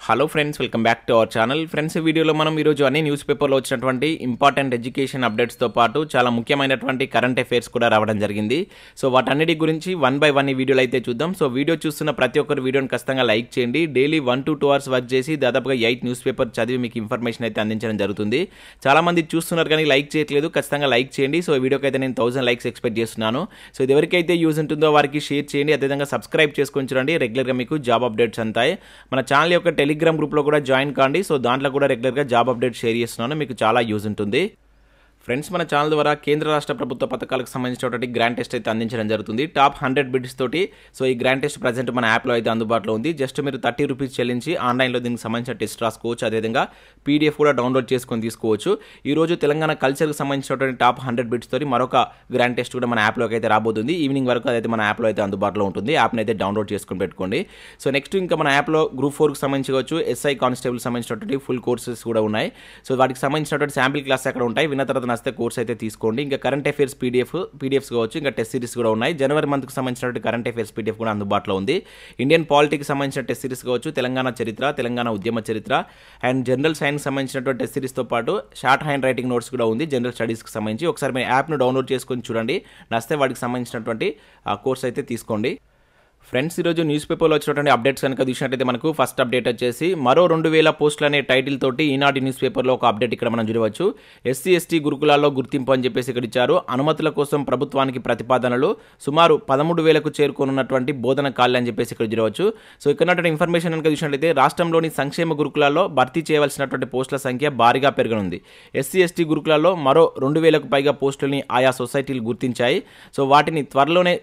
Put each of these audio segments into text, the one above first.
Hello friends, welcome back to our channel. Friends, ఈ వీడియోలో మనం ఈరోజు అన్ని న్యూస్ పేపర్లో వచ్చినటువంటి ఇంపార్టెంట్ ఎడ్యుకేషన్ అప్డేట్స్తో పాటు చాలా ముఖ్యమైనటువంటి కరెంట్ అఫైర్స్ కూడా రావడం జరిగింది. సో వాటన్నిటి గురించి వన్ బై వన్ ఈ వీడియోలో అయితే చూద్దాం. సో వీడియో చూస్తున్న ప్రతి ఒక్కరు వీడియోని ఖచ్చితంగా లైక్ చేయండి. డైలీ 1 to 2 hours వర్క్ చేసి దాదాపుగా 8 న్యూస్ పేపర్ చదివి మీకు ఇన్ఫర్మేషన్ అయితే అందించడం జరుగుతుంది. చాలామంది చూస్తున్నారు కానీ లైక్ చేయట్లేదు. ఖచ్చితంగా లైక్ చేయండి. సో ఈ వీడియోకి అయితే నేను 1000 లైక్స్ ఎక్స్పెక్ట్ చేస్తున్నాను. సో ఇది ఎవరికైతే యూజ్ ఉంటుందో వారికి షేర్ చేయండి. అదేవిధంగా సబ్స్క్రైబ్ చేసుకొని చూడండి. రెగ్యులర్గా మీకు జాబ్ అప్డేట్స్ అంతాయి. మన ఛానల్ యొక్క టెలిగ్రామ్ గ్రూప్లో కూడా జాయిన్ కాండి. సో దాంట్లో కూడా రెగ్యులర్గా జాబ్ అప్డేట్ షేర్ చేస్తున్నాను. మీకు చాలా యూజ్ ఉంటుంది. ఫ్రెండ్స్, మన ఛానల్ ద్వారా కేంద్ర రాష్ట్ర ప్రభుత్వ పథకాలకు సంబంధించినటువంటి గ్రాండ్ టెస్ట్ అయితే అందించడం జరుగుతుంది. టాప్ 100 బిడ్స్ తోటి. సో ఈ గ్రాండ్ టెస్ట్ ప్రజెంట్ మన యాప్లో అయితే అందుబాటులో ఉంది. జస్ట్ మీరు 30 రూపీస్ చెల్లించి ఆన్లైన్లో దీనికి సంబంధించిన టెస్ట్ రాసుకోవచ్చు. అదేవిధంగా పీడిఎఫ్ కూడా డౌన్లోడ్ చేసుకొని తీసుకోవచ్చు. ఈరోజు తెలంగాణ కల్చర్కి సంబంధించినటువంటి టాప్ 100 బిడ్స్ తోటి మరొక గ్రాండ్ టెస్ట్ కూడా మన యాప్లోకి అయితే రాబోతుంది. ఈవినింగ్ వరకు అదైతే మన యాప్లో అయితే అందుబాటులో ఉంటుంది. యాప్ని అయితే డౌన్లోడ్ చేసుకొని పెట్టుకోండి. సో నెక్స్ట్ ఇంకా మన యాప్లో గ్రూప్ 4కి సంబంధించవచ్చు, ఎస్ఐ కానిస్టేబుల్ సంబంధించినటువంటి ఫుల్ కోర్సెస్ కూడా ఉన్నాయి. సో వాటికి సంబంధించినటువంటి శాంపిల్ క్లాస్ అక్కడ ఉంటాయి. విన్న తర్వాత నచ్చితే కోర్స్ అయితే తీసుకోండి. ఇంకా కరెంట్ అఫైర్స్ పీడిఎఫ్స్ కావచ్చు, ఇంకా టెస్ట్ సిరీస్ కూడా ఉన్నాయి. జనవరి మంత్కి సంబంధించినటువంటి కరెంట్ అఫైర్స్ పీడిఎఫ్ కూడా అందుబాటులో ఉంది. ఇండియన్ పాలిటిక్స్ సంబంధించిన టెస్ట్ సిరీస్ కావచ్చు, తెలంగాణ చరిత్ర, తెలంగాణ ఉద్యమ చరిత్ర అండ్ జనరల్ సైన్స్ సంబంధించినటువంటి టెస్ట్ సిరీస్తో పాటు షార్ట్ హ్యాండ్ రైటింగ్ నోట్స్ కూడా ఉంది జనరల్ స్టడీస్కి సంబంధించి. ఒకసారి మీ యాప్ను డౌన్లోడ్ చేసుకొని చూడండి. నచ్చితే వాటికి సంబంధించినటువంటి కోర్స్ అయితే తీసుకోండి. ఫ్రెండ్స్, ఈరోజు న్యూస్ పేపర్లో వచ్చినటువంటి అప్డేట్స్ కనుక చూసినట్టయితే మనకు ఫస్ట్ అప్డేట్ వచ్చేసి మరో 2000 పోస్టులు అనే టైటిల్ తోటి ఈనాటి న్యూస్ పేపర్లో ఒక అప్డేట్ ఇక్కడ మనం చూడవచ్చు. SC/ST గురుకులాల్లో గుర్తింపు అని చెప్పేసి ఇక్కడ ఇచ్చారు. అనుమతుల కోసం ప్రభుత్వానికి ప్రతిపాదనలు సుమారు 13,000కు చేరుకోనున్నటువంటి బోధన ఖాళీ అని చెప్పేసి ఇక్కడ చూడవచ్చు. సో ఇక్కడ ఇన్ఫర్మేషన్ కనుక చూసినట్లయితే రాష్ట్రంలోని సంక్షేమ గురుకులాల్లో భర్తీ చేయవలసినటువంటి పోస్టుల సంఖ్య భారీగా పెరగనుంది. SC/ST గురుకులాల్లో మరో 2,000కు పైగా పోస్టులని ఆయా సొసైటీలు గుర్తించాయి. సో వాటిని త్వరలోనే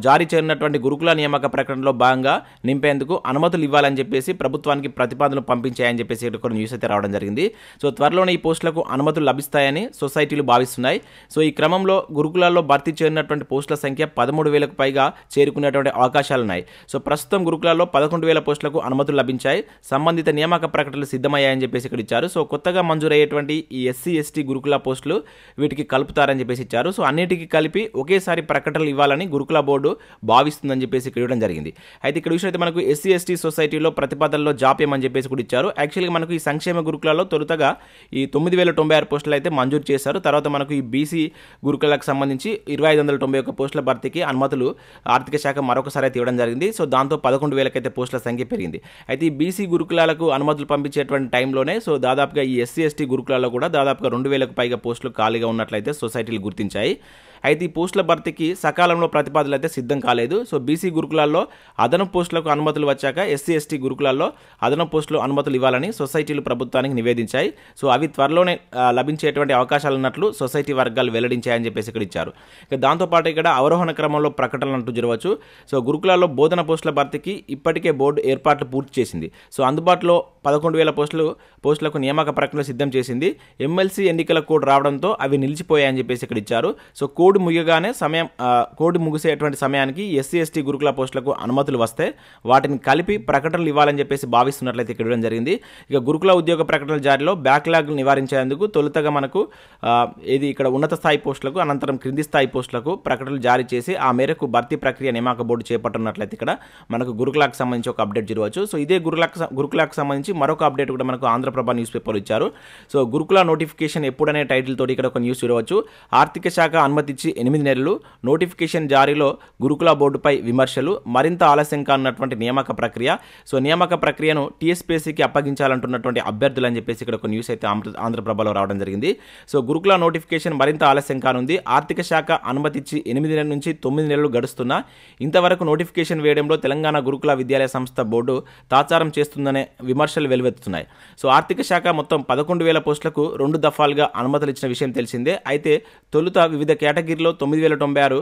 జారీ చేయనున్నటువంటి గురుకుల నియామక ప్రకటనలో భాగంగా నింపేందుకు అనుమతులు ఇవ్వాలని చెప్పేసి ప్రభుత్వానికి ప్రతిపాదనలు పంపించాయని చెప్పేసి ఇక్కడ న్యూస్ అయితే రావడం జరిగింది. సో త్వరలోనే ఈ పోస్టులకు అనుమతులు లభిస్తాయని సొసైటీలు భావిస్తున్నాయి. సో ఈ క్రమంలో గురుకులాల్లో భర్తీ చేయనున్నటువంటి పోస్టుల సంఖ్య 13,000కు పైగా చేరుకునేటువంటి అవకాశాలున్నాయి. సో ప్రస్తుతం గురుకులాల్లో 11,000 పోస్టులకు అనుమతులు లభించాయి. సంబంధిత నియామక ప్రకటనలు సిద్ధమయ్యాయని చెప్పేసి ఇక్కడ ఇచ్చారు. సో కొత్తగా మంజూరయ్యేటువంటి ఈ SC/ST గురుకుల పోస్టులు వీటికి కలుపుతారని చెప్పేసి ఇచ్చారు. సో అన్నిటికీ కలిపి ఒకేసారి ప్రకటనలు ఇవ్వాలని గురుకుల బోర్డు భావిస్తుందని చెప్పేసి ఇక్కడ ఇవ్వడం జరిగింది. అయితే ఇక్కడ చూసినట్టు మనకు SC/ST సొసైటీలో ప్రతిపాదనలో జాప్యం అని చెప్పేసి కూడా ఇచ్చారు. యాక్చువల్గా మనకు ఈ సంక్షేమ గురుకులలో తొలుతగా ఈ 9,096 పోస్టులు అయితే మంజూరు చేశారు. తర్వాత మనకు ఈ బీసీ గురుకులకు సంబంధించి 2,591 పోస్టుల భర్తీకి అనుమతులు ఆర్థిక శాఖ మరొకసారి అయితే ఇవ్వడం జరిగింది. సో దాంతో 11,000 అయితే పోస్టుల సంఖ్య పెరిగింది. అయితే ఈ బీసీ గురుకులాలకు అనుమతులు పంపించేటువంటి టైంలోనే సో దాదాపుగా ఈ SC/ST గురుకులాల్లో కూడా దాదాపుగా 2,000కు పైగా పోస్టులు ఖాళీగా ఉన్నట్లయితే సొసైటీలు గుర్తించాయి. అయితే ఈ పోస్టుల భర్తీకి సకాలంలో ప్రతిపాదనలు అయితే సిద్ధం కాలేదు. సో బీసీ గురుకులాల్లో అదనపు పోస్టులకు అనుమతులు వచ్చాక SC/ST గురుకులాల్లో అదనపు పోస్టులు అనుమతులు ఇవ్వాలని సొసైటీలు ప్రభుత్వానికి నివేదించాయి. సో అవి త్వరలోనే లభించేటువంటి అవకాశాలు ఉన్నట్లు సొసైటీ వర్గాలు వెల్లడించాయని చెప్పేసి ఇక్కడ ఇచ్చారు. ఇక దాంతోపాటు ఇక్కడ అవరోహణ క్రమంలో ప్రకటనలు అంటూ జరగవచ్చు. సో గురుకులాల్లో బోధన పోస్టుల భర్తీకి ఇప్పటికే బోర్డు ఏర్పాట్లు పూర్తి చేసింది. సో అందుబాటులో 11,000 పోస్టులకు నియామక ప్రకటనలు సిద్ధం చేసింది. MLC ఎన్నికల కోడ్ రావడంతో అవి నిలిచిపోయాయని చెప్పేసి ఇక్కడ ఇచ్చారు. సో కోడ్ ముగిసేటువంటి సమయానికి SC/ST గురుకుల పోస్టులకు అనుమతులు వస్తే వాటిని కలిపి ప్రకటనలు ఇవ్వాలని చెప్పేసి భావిస్తున్నట్లయితే ఇక్కడ ఇవ్వడం జరిగింది. ఇక గురుకుల ఉద్యోగ ప్రకటనల జారీలో బ్యాక్లాగ్ నివారించేందుకు తొలుతగా మనకు ఇది ఇక్కడ ఉన్నత స్థాయి పోస్టులకు అనంతరం క్రింది స్థాయి పోస్టులకు ప్రకటనలు జారీ చేసి ఆ మేరకు భర్తీ ప్రక్రియ నియామక బోర్డు చేపట్టున్నట్లయితే ఇక్కడ మనకు గురుకులకు సంబంధించి ఒక అప్డేట్ జరగవచ్చు. సో ఇదే గురుకులకు సంబంధించి మరొక అప్డేట్ కూడా మనకు ఆంధ్రప్రభ న్యూస్ పేపర్ ఇచ్చారు. సో గురుకుల నోటిఫికేషన్ ఎప్పుడనే టైటిల్ తోటి ఇక్కడ ఒక న్యూస్ చూడవచ్చు. ఆర్థిక శాఖ అనుమతి ఇచ్చి 8 నెలలు, నోటిఫికేషన్ జారీలో గురుకుల బోర్డుపై విమర్శలు, మరింత ఆలస్యం కానున్నటువంటి నియామక ప్రక్రియ. సో నియామక ప్రక్రియను TSPSCకి అప్పగించాలంటున్నటువంటి అభ్యర్థులు అని చెప్పేసి ఇక్కడ ఒక న్యూస్ అయితే ఆంధ్రప్రభలో రావడం జరిగింది. సో గురుకుల నోటిఫికేషన్ మరింత ఆలస్యం కానుంది. ఆర్థిక శాఖ అనుమతి ఇచ్చి 8 నెలల నుంచి 9 నెలలు గడుస్తున్నా ఇంతవరకు నోటిఫికేషన్ వేయడంలో తెలంగాణ గురుకుల విద్యాలయ సంస్థ బోర్డు తాత్సారం చేస్తుందనే విమర్శలు వెలువెత్తుతున్నాయి. సో ఆర్థిక శాఖ మొత్తం 11,000 పోస్టులకు 2 దఫాలుగా అనుమతులు ఇచ్చిన విషయం తెలిసిందే. అయితే తొలుత వివిధ కేటగిరీలో 9,096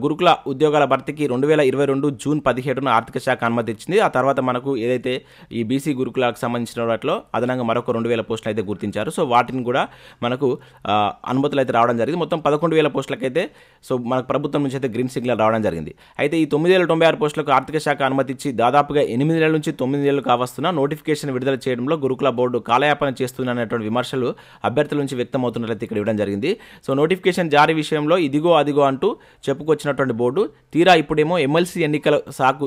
గురుకుల ఉద్యోగాల భర్తీకి 2022 జూన్ 17న ఆర్థిక శాఖ అనుమతి ఇచ్చింది. ఆ తర్వాత మనకు ఏదైతే ఈ బీసీ గురుకులకు సంబంధించిన వాటిలో అదనంగా మరొక 2,000 పోస్టులు అయితే గుర్తించారు. సో వాటిని కూడా మనకు అనుమతులు అయితే రావడం జరిగింది. మొత్తం 11,000 పోస్టులకైతే సో మనకు ప్రభుత్వం నుంచి అయితే గ్రీన్ సిగ్నల్ రావడం జరిగింది. అయితే ఈ 9,096 పోస్టులకు ఆర్థిక శాఖ అనుమతి ఇచ్చి దాదాపుగా 8 నెలల నుంచి 9 నెలలు కావస్తున్న నోటిఫికేషన్ విడుదల చేయడంలో గురుకుల బోర్డు కాలయాపన చేస్తుందనేటువంటి విమర్శలు అభ్యర్థుల నుంచి వ్యక్తమవుతున్నట్లయితే ఇక్కడ ఇవ్వడం జరిగింది. సో నోటిఫికేషన్ జారీ విషయంలో ఇదిగో అదిగో అంటూ చెప్పుకొచ్చినటువంటి బోర్డు తీరా ఇప్పుడేమో ఎమ్మెల్సీ ఎన్నికల సాకు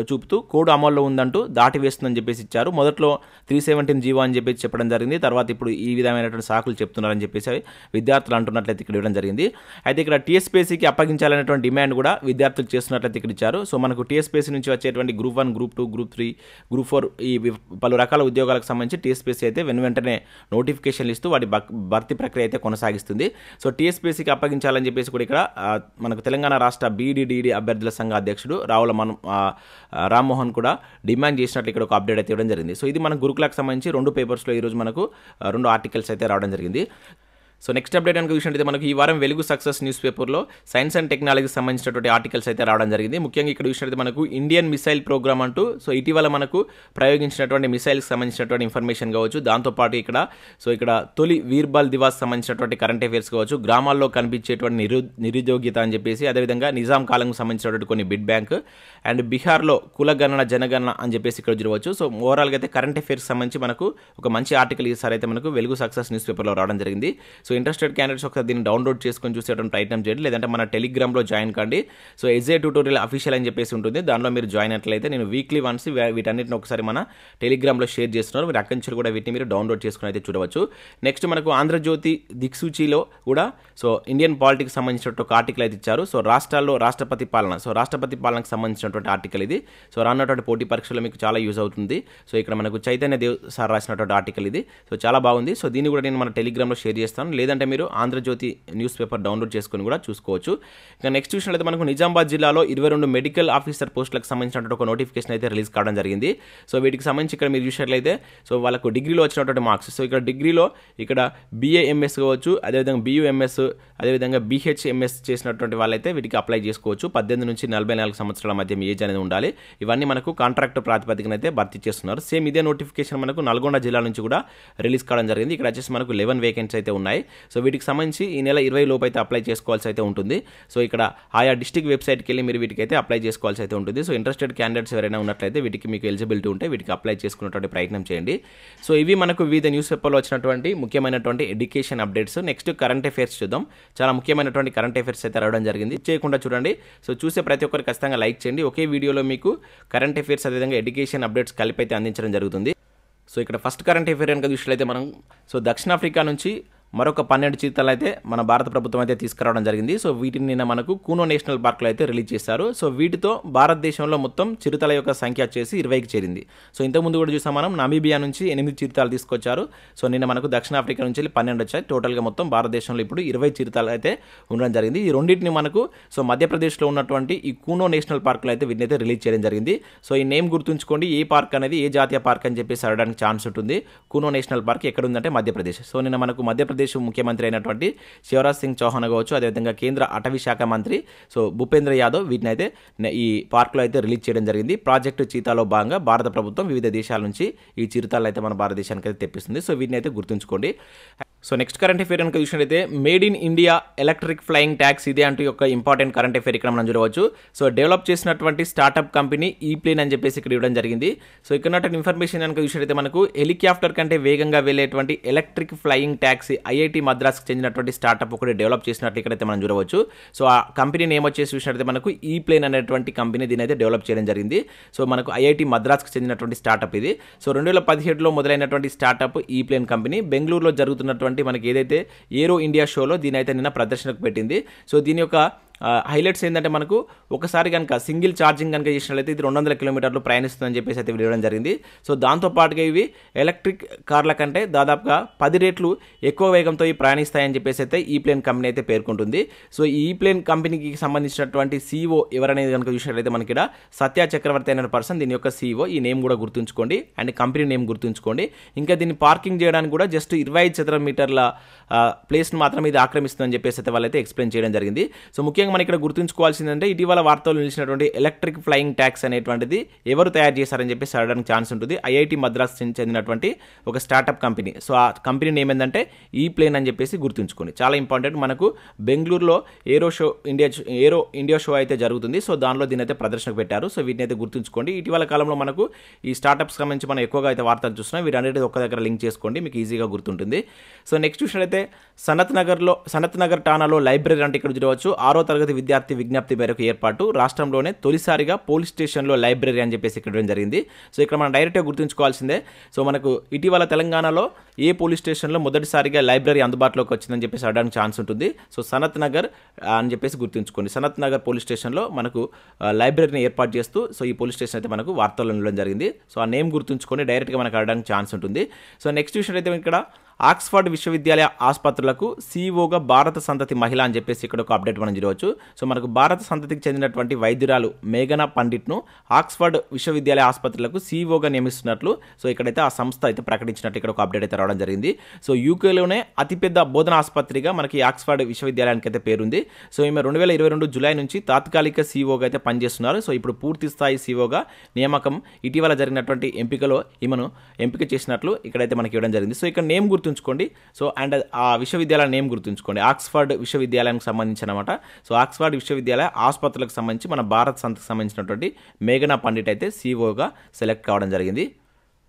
చూపుతూ కోడ్ అమల్లో ఉందంటూ దాటివేస్తుందని చెప్పేసి ఇచ్చారు. మొదట్లో 317 జీవో అని చెప్పేసి చెప్పడం జరిగింది. తర్వాత ఇప్పుడు ఈ విధమైనటువంటి సాకులు చెప్తున్నారని చెప్పేసి విద్యార్థులు అంటున్నట్లయితే ఇక్కడ ఇవ్వడం జరిగింది. అయితే ఇక్కడ టీఎస్పీఎస్సీకి అప్పగించాలనేటువంటి డిమాండ్ కూడా విద్యార్థులు చేస్తున్నట్లయితే ఇక్కడ ఇచ్చారు. సో మనకు టీఎస్పీఎస్సీ నుంచి వచ్చేటువంటి గ్రూప్ 1, గ్రూప్ 2, గ్రూప్ 3, గ్రూప్ 4 ఈ పలు రకాల ఉద్యోగాలకు సంబంధించి టీఎస్పీఎస్సీ అయితే వెంటనే నోటిఫికేషన్లు ఇస్తూ వాటి భర్తీ ప్రక్రియ అయితే కొనసాగిస్తుంది. సో టీఎస్పీఎస్సీకి అప్పగించాలని చెప్పేసి కూడా ఇక్కడ మనకు తెలంగాణ రాష్ట్ర బీడీడీడీ అభ్యర్థుల సంఘ అధ్యక్షుడు రామ్మోహన్ కూడా డిమాండ్ చేసినట్లు ఇక్కడ ఒక అప్డేట్ అయితే ఇవ్వడం జరిగింది. సో ఇది మన గురుకులకు సంబంధించి 2 పేపర్స్లో ఈరోజు మనకు 2 ఆర్టికల్స్ అయితే రావడం జరిగింది. సో నెక్స్ట్ అప్డేట్ కనుక చూసినట్టయితే మనకు ఈ వారం వెలుగు సక్సెస్ న్యూస్ పేపర్లో సైన్స్ అండ్ టెక్నాలజీకి సంబంధించినటువంటి ఆర్టికల్స్ అయితే రావడం జరిగింది. ముఖ్యంగా ఇక్కడ చూసినట్టయితే మనకు ఇండియన్ మిసైల్ ప్రోగ్రామ్ అంటూ సో ఇటీవల మనకు ప్రయోగించినటువంటి మిసైల్కి సంబంధించినటువంటి ఇన్ఫర్మేషన్ కావచ్చు, దాంతోపాటు ఇక్కడ తొలి వీర్బల్ దివాస్ సంబంధించినటువంటి కరెంట్ అఫైర్స్ కావచ్చు, గ్రామాల్లో కనిపించేటువంటి నిరుద్యోగిత అని చెప్పేసి, అదేవిధంగా నిజాం కాలంకు సంబంధించినటువంటి కొన్ని బిడ్ బ్యాంక్ అండ్ బీహార్లో కులగణన జనగణన అని చెప్పేసి ఇక్కడ చూడవచ్చు. సో ఓవరాల్గా అయితే కరెంట్ అఫైర్స్ సంబంధించి మనకు ఒక మంచి ఆర్టికల్ ఈసారి అయితే మనకు వెలుగు సక్సెస్ న్యూస్ పేపర్లో రావడం జరిగింది. సో ఇంట్రెస్టెడ్ క్యాండిడేట్స్ ఒకసారి దీన్ని డౌన్లోడ్ చేసుకొని చూసేటువంటి ప్రయత్నం చేయండి, లేదంటే మన టెలిగ్రామ్లో జాయిన్ కండి. సో SJTutorials అఫీషియల్ అని చెప్పేసి ఉంటుంది, దానిలో మీరు జాయిన్ అయినట్లయితే నేను వీక్లీ వన్స్ వీటన్నిటిని ఒకసారి మన టెలిగ్రామ్లో షేర్ చేస్తున్నారు. మీరు అక్కడి నుంచి కూడా వీటిని మీరు డౌన్లోడ్ చేసుకుని అయితే చూడవచ్చు. నెక్స్ట్ మనకు ఆంధ్రజ్యోతి దిక్సూచిలో కూడా సో ఇండియన్ పాలిటిక్స్ సంబంధించినటువంటి ఒక ఆర్టికల్ అయితే ఇచ్చారు. సో రాష్ట్రాల్లో రాష్ట్రపతి పాలనకు సంబంధించినటువంటి ఆర్టికల్ ఇది. సో రానున్నటువంటి పోటీ పరీక్షలో మీకు చాలా యూజ్ అవుతుంది. సో ఇక్కడ మనకు చైతన్య దేవ్ సార్ రాసినటువంటి ఆర్టికల్ ఇది. సో చాలా బాగుంది. సో దీన్ని కూడా నేను మన టెలిగ్రామ్లో షేర్ చేస్తాను, లేదంటే మీరు ఆంధ్రజ్యోతి న్యూస్ పేపర్ డౌన్లోడ్ చేసుకుని కూడా చూసుకోవచ్చు. ఇంకా నెక్స్ట్ చూసినట్లయితే మనకు నిజామాబాద్ జిల్లాలో 22 మెడికల్ ఆఫీసర్ పోస్టులకు సంబంధించినటువంటి ఒక నోటిఫికేషన్ అయితే రిలీజ్ కావడం జరిగింది. సో వీటికి సంబంధించి ఇక్కడ మీరు చూసినట్లయితే సో వాళ్ళకు డిగ్రీలో వచ్చినటువంటి మార్క్స్, సో ఇక్కడ డిగ్రీలో ఇక్కడ BAMS కావచ్చు, అదేవిధంగా BUMS, అదేవిధంగా BHMS చేసినటువంటి వాళ్ళైతే వీటికి అప్లై చేసుకోవచ్చు. 18 నుంచి 44 సంవత్సరాల మధ్య మీ ఏజ్ అనేది ఉండాలి. ఇవన్నీ మనకు కాంట్రాక్ట్ ప్రాతిపదికన అయితే భర్తీ చేస్తున్నారు. సేమ్ ఇదే నోటిఫికేషన్ మనకు నల్గొండ జిల్లా నుంచి కూడా రిలీజ్ కావడం జరిగింది. ఇక్కడ వచ్చేసి మనకు 11 వేకెన్సీ అయితే ఉన్నాయి. సో వీటికి సంబంధించి ఈ నెల 20 లోపు అయితే అప్లై చేసుకోవాల్సి అయితే ఉంటుంది. సో ఇక్కడ ఆయా డిస్ట్రిక్ట్ వెబ్సైట్కి వెళ్ళి మీరు వీటికి అయితే అప్లై చేసుకోవాల్సి అయితే ఉంటుంది. సో ఇంట్రెస్టెడ్ క్యాండిడేట్స్ ఎవరైనా ఉన్నట్లయితే వీటికి మీకు ఎలిజిబిలిటీ ఉంటే వీటికి అప్లై చేసుకునేటువంటి ప్రయత్నం చేయండి. సో ఇవి మనకు వివిధ న్యూస్ పేపర్లో వచ్చినటువంటి ముఖ్యమైనటువంటి education updates. Next current affairs చూద్దాం. చాలా ముఖ్యమైనటువంటి కరెంట్ అఫైర్స్ అయితే రావడం జరిగింది. చేయకుండా చూడండి. సో చూసే ప్రతి ఒక్కరు ఖచ్చితంగా లైక్ చేయండి. ఒకే వీడియోలో మీకు కరెంట్ అఫైర్స్ అదేవిధంగా ఎడ్యుకేషన్ అప్డేట్స్ కలిపి అయితే అందించడం జరుగుతుంది. సో ఇక్కడ ఫస్ట్ కరెంట్ అఫైర్ కనుక చూసినట్లయితే మనం దక్షిణాఫ్రికా నుంచి మరొక 12 చిరుతలు అయితే మన భారత ప్రభుత్వం అయితే తీసుకురావడం జరిగింది. సో వీటిని నిన్న మనకు కూనో నేషనల్ పార్క్లో అయితే రిలీజ్ చేశారు. సో వీటితో భారతదేశంలో మొత్తం చిరుతల యొక్క సంఖ్య వచ్చేసి 20కి చేరింది. సో ఇంతకుముందు కూడా చూసాం మనం నమీబియా నుంచి 8 చిరుతలు తీసుకొచ్చారు. సో నిన్న మనకు దక్షిణాఫ్రికా నుంచి 12 వచ్చాయి. టోటల్గా మొత్తం భారతదేశంలో ఇప్పుడు 20 చిరుతలు అయితే ఉండడం జరిగింది. ఈ రెండింటిని మనకు సో మధ్యప్రదేశ్లో ఉన్నటువంటి ఈ కూనో నేషనల్ పార్క్లో అయితే వీటిని అయితే రిలీజ్ చేయడం జరిగింది. సో ఈ నేమ్ గుర్తుంచుకోండి, ఏ పార్క్ అనేది ఏ జాతీయ పార్క్ అని చెప్పేసి అడగడానికి ఛాన్స్ ఉంటుంది. కూనో నేషనల్ పార్క్ ఎక్కడ ఉందంటే మధ్యప్రదేశ్. సో నిన్న మనకు మధ్యప్రదేశ్ ముఖ్యమంత్రి అయినటువంటి శివరాజ్ సింగ్ చౌహాన్ కావచ్చు, అదేవిధంగా కేంద్ర అటవీ శాఖ మంత్రి సో భూపేంద్ర యాదవ్ వీటిని అయితే ఈ పార్క్లో అయితే రిలీజ్ చేయడం జరిగింది. ప్రాజెక్టు చీతాలో భాగంగా భారత ప్రభుత్వం వివిధ దేశాల నుంచి ఈ చిరుతలు అయితే మన భారతదేశానికి అయితే తెప్పిస్తుంది. సో వీటిని అయితే గుర్తుంచుకోండి. సో నెక్స్ట్ కరెంట్ అఫైర్ కనుక చూసినట్లయితే made in India electric flying tax ఇదే అంటూ ఒక ఇంపార్టెంట్ కరెంట్ అఫైర్ ఇక్కడ మనం చూడవచ్చు. సో డెవలప్ చేసినటువంటి స్టార్ట్అప్ కంపెనీ ఈప్లేన్ అని చెప్పేసి ఇక్కడ ఇవ్వడం జరిగింది. సో ఇక్కడ ఉన్నటువంటి ఇన్ఫర్మేషన్ కనుక చూసినట్లయితే మనకు హెలికాప్టర్ కంటే వేగంగా వెళ్ళేటువంటి ఎలక్ట్రిక్ ఫ్లయింగ్ ట్యాక్సీ IIT మద్రాస్కి చెందినటువంటి స్టార్ట్అప్ ఒకటి డెవలప్ చేసినట్టు ఇక్కడైతే మనం చూడవచ్చు. సో ఆ కంపెనీ నేమ్ వచ్చేసి చూసినట్లయితే మనకు ఈప్లేన్ అనేటువంటి కంపెనీ దీని అయితే డెవలప్ చేయడం జరిగింది. సో మనకు IIT మద్రాస్కి చెందినటువంటి స్టార్ట్అప్ ఇది. సో 2017లో మొదలైనటువంటి స్టార్ట్అప్ ఈప్లేన్ కంపెనీ బెంగళూరులో జరుగుతున్నటువంటి మనకి ఏదైతే ఏరో ఇండియా షోలో దీని అయితే నిన్న ప్రదర్శనకు పెట్టింది. సో దీని యొక్క హైలైట్స్ ఏంటంటే మనకు ఒకసారి కనుక సింగిల్ ఛార్జింగ్ కనుక చేసినట్లయితే ఇది 200 కిలోమీటర్లు ప్రయాణిస్తుందని చెప్పేసి అయితే ఇవ్వడం జరిగింది. సో దాంతోపాటుగా ఇవి ఎలక్ట్రిక్ కార్ల కంటే దాదాపుగా 10 రెట్లు ఎక్కువ వేగంతో ఇవి ప్రయాణిస్తాయని చెప్పేసి అయితే ఈప్లేన్ కంపెనీ అయితే పేర్కొంటుంది. సో ఈ ఈప్లేన్ కంపెనీకి సంబంధించినటువంటి CEO ఎవరనేది కనుక చూసినట్లయితే మనకి ఇక్కడ సత్య చక్రవర్తి అనే పర్సన్ దీని యొక్క CEO. ఈ నేమ్ కూడా గుర్తుంచుకోండి అండ్ కంపెనీ నేమ్ గుర్తుంచుకోండి. ఇంకా దీన్ని పార్కింగ్ చేయడానికి కూడా జస్ట్ 25 చదరపు మీటర్ల ప్లేస్ని మాత్రం ఇది ఆక్రమిస్తుందని చెప్పేసి అయితే వాళ్ళైతే ఎక్స్ప్లెయిన్ చేయడం జరిగింది. సో ముఖ్యంగా ముఖ్యంగా మనం ఇక్కడ గుర్తుంచుకోవాల్సిందంటే ఇటీవల వార్తల్లో నిలిచినటువంటి ఎలక్ట్రిక్ ఫ్లయింగ్ ట్యాక్స్ అనేటువంటిది ఎవరు తయారు చేశారని చెప్పేసి అడగడానికి ఛాన్స్ ఉంటుంది. ఐఐటి మద్రాస్ చెందినటువంటి ఒక స్టార్టప్ కంపెనీ. సో ఆ కంపెనీ నేమ్ ఏంటంటే ఈ ప్లేన్ అని చెప్పేసి గుర్తుంచుకోండి. చాలా ఇంపార్టెంట్. మనకు బెంగళూరులో ఏరో ఇండియా షో అయితే జరుగుతుంది. సో దానిలో దీని అయితే ప్రదర్శనకు పెట్టారు. సో వీటిని అయితే గుర్తుంచుకోండి. ఇటీవల కాలంలో మనకు ఈ స్టార్టప్స్ సంబంధించి మనం ఎక్కువగా అయితే వార్తలు చూస్తున్నాం. వీటన్నిటి ఒక్క దగ్గర లింక్ చేసుకోండి, మీకు ఈజీగా గుర్తుంటుంది. సో నెక్స్ట్ చూసినట్లయితే సనత్ నగర్ ఠానాలో లైబ్రరీ అంటే ఇక్కడ చూడవచ్చు. 6వ తరగతి విద్యార్థి విజ్ఞప్తి మేరకు ఏర్పాటు. రాష్ట్రంలోనే తొలిసారిగా పోలీస్ స్టేషన్లో లైబ్రరీ అని చెప్పేసి ఇక్కడ జరిగింది. సో ఇక్కడ మనం డైరెక్ట్గా గుర్తుంచుకోవాల్సిందే. సో మనకు ఇటీవల తెలంగాణలో ఏ పోలీస్ స్టేషన్లో మొదటిసారిగా లైబ్రరీ అందుబాటులోకి వచ్చిందని చెప్పేసి అడగడానికి ఛాన్స్ ఉంటుంది. సో సనత్ నగర్ అని చెప్పేసి గుర్తుంచుకోండి. సనత్ నగర్ పోలీస్ స్టేషన్లో మనకు లైబ్రరీని ఏర్పాటు చేస్తూ సో ఈ పోలీస్ స్టేషన్ అయితే మనకు వార్తల్లో ఉండడం జరిగింది. సో ఆ నేమ్ గుర్తుంచుకొని డైరెక్ట్గా మనకు అడగడానికి ఛాన్స్ ఉంటుంది. సో నెక్స్ట్ విషయం అయితే ఇక్కడ ఆక్స్ఫర్డ్ విశ్వవిద్యాలయ ఆసుపత్రులకు సీఈఓగా భారత సంతతి మహిళ అని చెప్పేసి ఇక్కడ ఒక అప్డేట్ మనం చూడవచ్చు. సో మనకు భారత సంతతికి చెందినటువంటి వైద్యురాలు మేఘనా పండిట్ను ఆక్స్ఫర్డ్ విశ్వవిద్యాలయ ఆసుపత్రులకు సీఈఓగా నియమిస్తున్నట్లు సో ఇక్కడైతే ఆ సంస్థ అయితే ప్రకటించినట్లు ఇక్కడ ఒక అప్డేట్ అయితే రావడం జరిగింది. సో యూకేలోనే అతిపెద్ద బోధన ఆసుపత్రిగా మనకి ఆక్స్ఫర్డ్ విశ్వవిద్యాలయానికి అయితే పేరుంది. సో ఈమె 2022 జూలై నుంచి తాత్కాలిక సీఈఓగా అయితే పనిచేస్తున్నారు. సో ఇప్పుడు పూర్తి స్థాయి సీఈఓగా నియామకం ఇటీవల జరిగినటువంటి ఎంపికలో ఈమెను ఎంపిక చేసినట్లు ఇక్కడైతే మనకి ఇవ్వడం జరిగింది. సో ఇక్కడ నేమ్ గుర్తుంచుకోండి. సో అండ్ ఆ విశ్వవిద్యాలయ నేమ్ గుర్తుంచుకోండి. ఆక్స్ఫర్డ్ విశ్వవిద్యాలయానికి సంబంధించి అనమాట. సో ఆక్స్ఫర్డ్ విశ్వవిద్యాలయ ఆసుపత్రులకు సంబంధించి మన భారత్ సంతకు సంబంధించినటువంటి మేఘనా పండిట్ అయితే సీఈఓగా సెలెక్ట్ కావడం జరిగింది.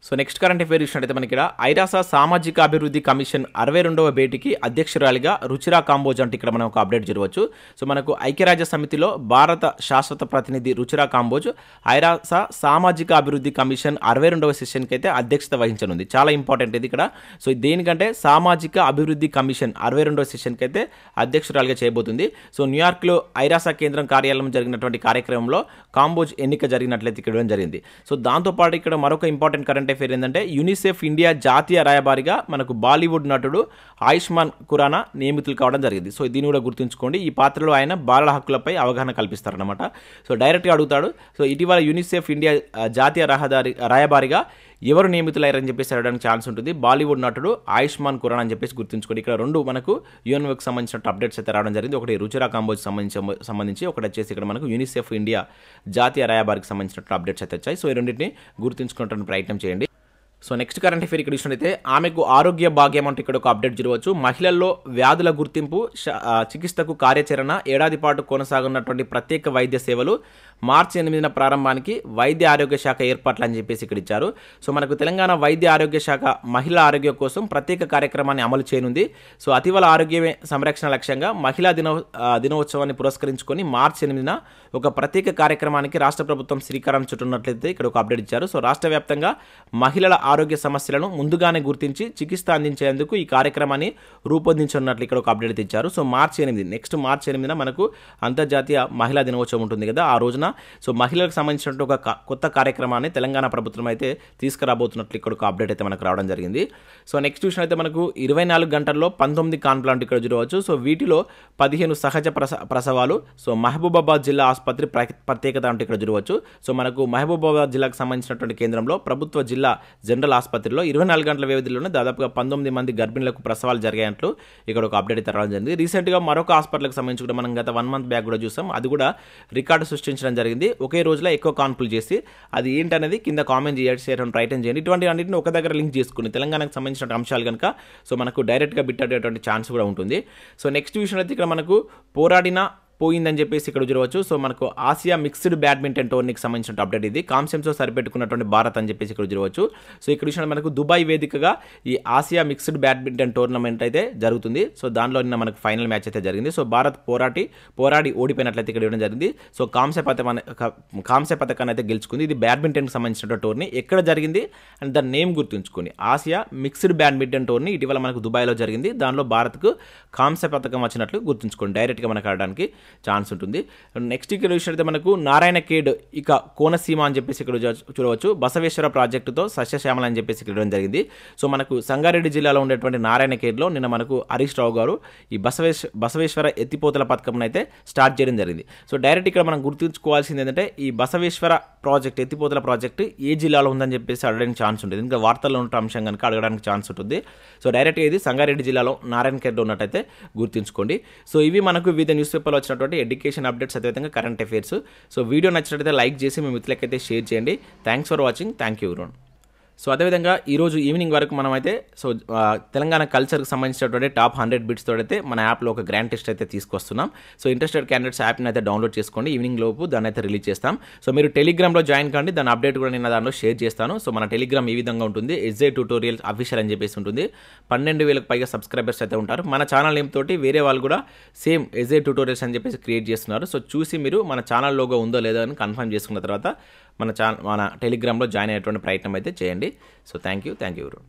సో నెక్స్ట్ కరెంట్ అఫేర్ చూసినట్టయితే మనకి ఇక్కడ ఐరాస సామాజిక అభివృద్ధి కమిషన్ 62వ భేటీకి అధ్యక్షురాలిగా రుచిరా కాంబోజ్ అంటే ఇక్కడ మనం ఒక అప్డేట్ చూడవచ్చు. సో మనకు ఐక్యరాజ్య సమితిలో భారత శాశ్వత ప్రతినిధి రుచిరా కాంబోజ్ ఐరాస సామాజిక అభివృద్ధి కమిషన్ 62వ సెషన్కి అయితే అధ్యక్షత వహించనుంది. చాలా ఇంపార్టెంట్ ఇది ఇక్కడ. సో దేనికంటే సామాజిక అభివృద్ధి కమిషన్ 62వ సెషన్కి అయితే అధ్యక్షురాలిగా చేయబోతుంది. సో న్యూయార్క్లో ఐరాస కేంద్రం కార్యాలయం జరిగినటువంటి కార్యక్రమంలో కాంబోజ్ ఎన్నిక జరిగినట్లయితే ఇక్కడ జరిగింది. సో దాంతోపాటు ఇక్కడ మరొక ఇంపార్టెంట్ కరెంట్ అఫేర్ ఏంటంటే యూనిసెఫ్ ఇండియా జాతీయ రాయబారిగా మనకు బాలీవుడ్ నటుడు ఆయుష్మాన్ ఖురానా నియమితులు కావడం జరిగింది. సో దీన్ని కూడా గుర్తుంచుకోండి. ఈ పాత్రలో ఆయన బాలల హక్కులపై అవగాహన కల్పిస్తారనమాట. సో డైరెక్ట్గా అడుగుతాడు. సో ఇటీవల యూనిసెఫ్ ఇండియా జాతీయ రాయబారిగా ఎవరు నియమితులయ్యారని చెప్పేసి అడగడానికి ఛాన్స్ ఉంటుంది. బాలీవుడ్ నటుడు ఆయుష్మాన్ ఖురానా అని చెప్పేసి గుర్తుంచుకోండి. ఇక్కడ రెండు మనకు యూఎన్ఓకి సంబంధించిన అప్డేట్స్ అయితే రావడం జరిగింది. ఒకటి రుచిరా కాంబోజ్ సంబంధించి ఒకటి వచ్చేసి ఇక్కడ మనకు యూనిసెఫ్ ఇండియా జాతీయ రాయబారికి సంబంధించిన అప్డేట్స్ అయితే వచ్చాయి. సో ఈ రెండింటిని గుర్తుంచుకునే ప్రయత్నం చేయండి. సో నెక్స్ట్ కరెంట్ అఫేర్ ఇక్కడ చూసినట్లయితే ఆమెకు ఆరోగ్య భాగ్యం అంటే ఇక్కడ ఒక అప్డేట్ చూడవచ్చు. మహిళల్లో వ్యాధుల గుర్తింపు చికిత్సకు కార్యాచరణ ఏడాది పాటు కొనసాగున్నటువంటి ప్రత్యేక వైద్య సేవలు మార్చి 8న ప్రారంభానికి వైద్య ఆరోగ్య శాఖ ఏర్పాట్లు అని చెప్పేసి ఇక్కడ ఇచ్చారు. సో మనకు తెలంగాణ వైద్య ఆరోగ్య శాఖ మహిళా ఆరోగ్యం కోసం ప్రత్యేక కార్యక్రమాన్ని అమలు చేయనుంది. సో అతివల ఆరోగ్యమే సంరక్షణ లక్ష్యంగా మహిళా దినోత్సవాన్ని పురస్కరించుకొని మార్చి 8న ఒక ప్రత్యేక కార్యక్రమానికి రాష్ట్ర ప్రభుత్వం శ్రీకారం చుట్టున్నట్లయితే ఇక్కడ ఒక అప్డేట్ ఇచ్చారు. సో రాష్ట్ర వ్యాప్తంగా మహిళల ఆరోగ్య సమస్యలను ముందుగానే గుర్తించి చికిత్స అందించేందుకు ఈ కార్యక్రమాన్ని రూపొందించున్నట్లు ఇక్కడ ఒక అప్డేట్ ఇచ్చారు. సో నెక్స్ట్ మార్చి 8న మనకు అంతర్జాతీయ మహిళా దినోత్సవం ఉంటుంది కదా. ఆ రోజున సో మహిళలకు సంబంధించిన ఒక కొత్త కార్యక్రమాన్ని తెలంగాణ ప్రభుత్వం అయితే తీసుకురాబోతున్నట్లు ఇక్కడ ఒక అప్డేట్ అయితే మనకు రావడం జరిగింది. సో నెక్స్ట్ చూసిన అయితే మనకు 24 గంటల్లో 19 కాన్పులాంటి ఇక్కడ చూడవచ్చు. సో వీటిలో 15 సహజ ప్రసవాలు. సో మహబూబాబాద్ జిల్లా ఆసుపత్రి ప్రత్యేకత అంటే ఇక్కడ చూడవచ్చు. సో మనకు మహబూబాబాద్ జిల్లాకు సంబంధించినటువంటి కేంద్రంలో ప్రభుత్వ జిల్లా జనరల్ ఆసుపత్రిలో 24 గంటల వ్యవధిలోనే దాదాపుగా 19 మంది గర్భిణులకు ప్రసవాలు జరిగాయంటూ ఇక్కడ ఒక అప్డేట్ అయితే రావడం జరిగింది. రీసెంట్గా మరొక హాస్పిటల్కి సంబంధించి కూడా మనం గత 1 మంత్ బ్యాక్ కూడా చూసాం. అది కూడా రికార్డు సృష్టించడం జరిగింది. ఒకే రోజులో ఎక్కువ కాన్పులు చేసి అది ఏంటనేది కింద కామెంట్ చేయడం ప్రయత్నం చేయండి. ఇటువంటి అన్నింటిని ఒక దగ్గర లింక్ చేసుకుని తెలంగాణకు సంబంధించిన అంశాలు కనుక సో మనకు డైరెక్ట్గా బిట్ అయ్యేటువంటి ఛాన్స్ కూడా ఉంటుంది. సో నెక్స్ట్ విషయం అయితే ఇక్కడ మనకు పోయిందని చెప్పేసి ఇక్కడ చూడవచ్చు. సో మనకు ఆసియా మిక్స్డ్ బ్యాడ్మింటన్ టోర్నీకి సంబంధించిన అప్డేట్ ఇది. కాంస్యంతో సరిపెట్టుకున్నటువంటి భారత్ అని చెప్పేసి ఇక్కడ చూడవచ్చు. సో ఇక్కడ విషయంలో మనకు దుబాయ్ వేదికగా ఈ ఆసియా మిక్స్డ్ బ్యాడ్మింటన్ టోర్నమెంట్ అయితే జరుగుతుంది. సో దానిలో నిన్న మనకు ఫైనల్ మ్యాచ్ అయితే జరిగింది. సో భారత్ పోరాడి ఓడిపోయినట్లయితే ఇక్కడ ఇవ్వడం జరిగింది. సో కాంస్య పథకాన్ని అయితే గెలుచుకుంది. ఇది బ్యాడ్మింటన్కి సంబంధించిన టోర్నీ. ఎక్కడ జరిగింది అండ్ దాని నేమ్ గుర్తుంచుకోండి. ఆసియా మిక్స్డ్ బ్యాడ్మింటన్ టోర్నీ ఇటీవల మనకు దుబాయ్లో జరిగింది. దానిలో భారత్కు కాంస్య పథకం వచ్చినట్లు గుర్తుంచుకోండి. డైరెక్ట్గా మనకు ఆడడానికి ఛాన్స్ ఉంటుంది. నెక్స్ట్ ఇక్కడ చూసినట్లయితే మనకు నారాయణ ఖేడ్ ఇక కోనసీమ అని చెప్పేసి ఇక్కడ చూడవచ్చు. బసవేశ్వర ప్రాజెక్టుతో సస్యశ్యామల అని చెప్పేసి ఇక్కడ జరిగింది. సో మనకు సంగారెడ్డి జిల్లాలో ఉండేటువంటి నారాయణ ఖేడ్లో నిన్న మనకు హరీష్ రావు గారు ఈ బసవేశ్వర ఎత్తిపోతల పథకం అయితే స్టార్ట్ చేయడం జరిగింది. సో డైరెక్ట్ ఇక్కడ మనం గుర్తుంచుకోవాల్సింది ఏంటంటే ఈ బసవేశ్వర ప్రాజెక్ట్ ఎత్తిపోతల ప్రాజెక్టు ఏ జిల్లాలో ఉందని చెప్పేసి అడగడానికి ఛాన్స్ ఉంటుంది. ఇంకా వార్తల్లో ఉన్న అంశం కనుక అడగడానికి ఛాన్స్ ఉంటుంది. సో డైరెక్ట్గా ఇది సంగారెడ్డి జిల్లాలో నారాయణ ఖేడ్లో ఉన్నట్టయితే గుర్తుంచుకోండి. సో ఇవి మనకు వివిధ న్యూస్ పేపర్లో వచ్చిన సంబంధించినటువంటి ఎడ్యుకేషన్ అప్డేట్స్ అదేవిధంగా కరెంట్ అఫైర్స్. సో వీడియో నచ్చినట్లయితే లైక్ చేసి మీ మిత్రులకైతే షేర్ చేయండి. Thanks for watching. Thank you everyone. So అదేవిధంగా ఈరోజు ఈవినింగ్ వరకు మనమైతే తెలంగాణ కల్చర్కి సంబంధించినటువంటి టాప్ 100 బిట్స్ తోడైతే మన యాప్లో ఒక గ్రాండ్ టెస్ట్ అయితే తీసుకొస్తున్నాం. సో ఇంట్రెస్టెడ్ క్యాండిడేట్స్ యాప్ని అయితే డౌన్లోడ్ చేసుకోండి. ఈవినింగ్ లోపు దాన్ని అయితే రిలీజ్ చేస్తాం. సో మీరు టెలిగ్రామ్లో జాయిన్ కండి, దాని అప్డేట్ కూడా నేను దానిలో షేర్ చేస్తాను. సో మన టెలిగ్రామ్ ఈ విధంగా ఉంటుంది, SJTutorials అఫీషియల్ అని చెప్పేసి ఉంటుంది. 12,000కు పైగా సబ్స్క్రైబర్స్ అయితే ఉంటారు. మన ఛానల్ నేమ్ తోటి వేరే వాళ్ళు కూడా సేమ్ SJTutorials అని చెప్పేసి క్రియేట్ చేస్తున్నారు. సో చూసి మీరు మన ఛానల్ లోగో ఉందో లేదో అని కన్ఫర్మ్ చేసుకున్న తర్వాత మన టెలిగ్రామ్లో జాయిన్ అయ్యేటువంటి ప్రయత్నం అయితే చేయండి. సో థ్యాంక్ యూ ఎవరు.